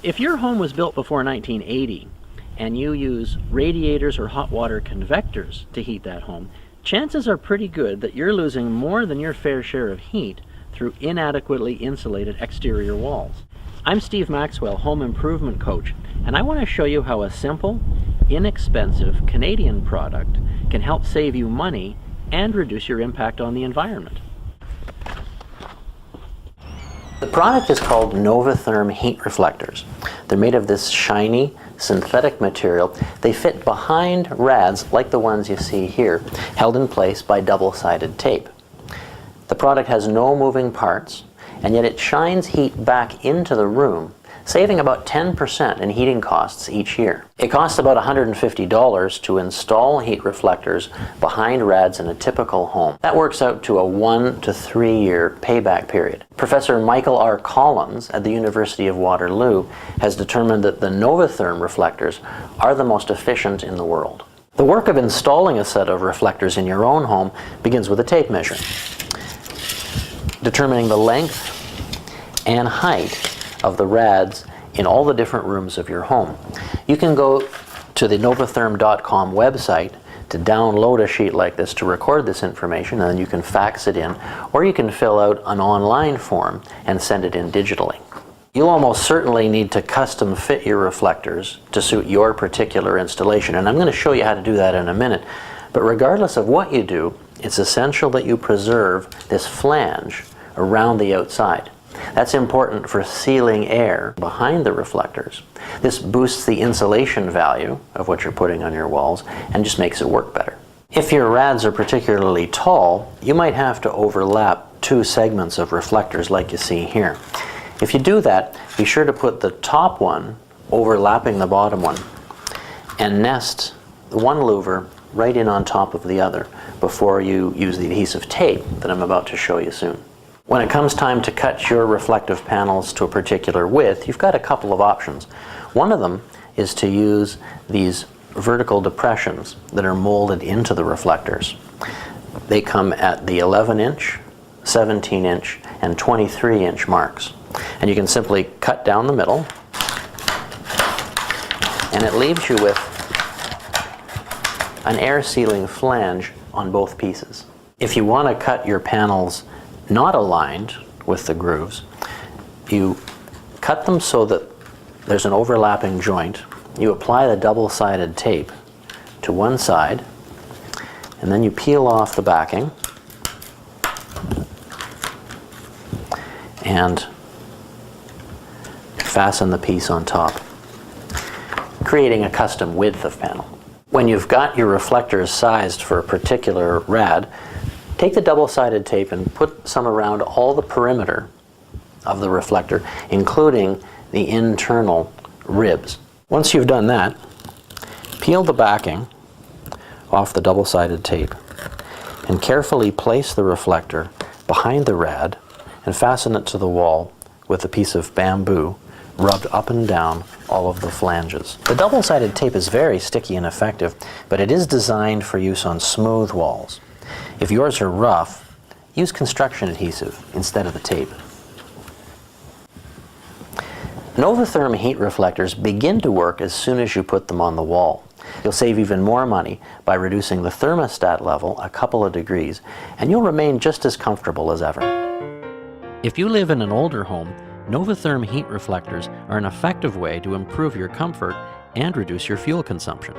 If your home was built before 1980 and you use radiators or hot water convectors to heat that home, chances are pretty good that you're losing more than your fair share of heat through inadequately insulated exterior walls. I'm Steve Maxwell, Home Improvement Coach, and I want to show you how a simple, inexpensive Canadian product can help save you money and reduce your impact on the environment. The product is called Novitherm heat reflectors. They're made of this shiny synthetic material. They fit behind rads like the ones you see here, held in place by double-sided tape. The product has no moving parts, and yet it shines heat back into the room, saving about 10% in heating costs each year. It costs about $150 to install heat reflectors behind rads in a typical home. That works out to a 1 to 3 year payback period. Professor Michael R. Collins at the University of Waterloo has determined that the Novitherm reflectors are the most efficient in the world. The work of installing a set of reflectors in your own home begins with a tape measure, determining the length and height of the rads in all the different rooms of your home. You can go to the Novitherm.com website to download a sheet like this to record this information, and then you can fax it in, or you can fill out an online form and send it in digitally. You'll almost certainly need to custom fit your reflectors to suit your particular installation, and I'm going to show you how to do that in a minute. But regardless of what you do, it's essential that you preserve this flange around the outside. That's important for sealing air behind the reflectors. This boosts the insulation value of what you're putting on your walls and just makes it work better. If your rads are particularly tall, you might have to overlap two segments of reflectors like you see here. If you do that, be sure to put the top one overlapping the bottom one and nest one louver right in on top of the other before you use the adhesive tape that I'm about to show you soon. When it comes time to cut your reflective panels to a particular width, you've got a couple of options. One of them is to use these vertical depressions that are molded into the reflectors. They come at the 11-inch, 17-inch, and 23-inch marks. And you can simply cut down the middle, and it leaves you with an air-sealing flange on both pieces. If you want to cut your panels not aligned with the grooves, you cut them so that there's an overlapping joint. You apply the double-sided tape to one side, and then you peel off the backing and fasten the piece on top, creating a custom width of panel. When you've got your reflectors sized for a particular rad, take the double-sided tape and put some around all the perimeter of the reflector, including the internal ribs. Once you've done that, peel the backing off the double-sided tape and carefully place the reflector behind the rad and fasten it to the wall with a piece of bamboo rubbed up and down all of the flanges. The double-sided tape is very sticky and effective, but it is designed for use on smooth walls. If yours are rough, use construction adhesive instead of the tape. Novitherm heat reflectors begin to work as soon as you put them on the wall. You'll save even more money by reducing the thermostat level a couple of degrees, and you'll remain just as comfortable as ever. If you live in an older home, Novitherm heat reflectors are an effective way to improve your comfort and reduce your fuel consumption.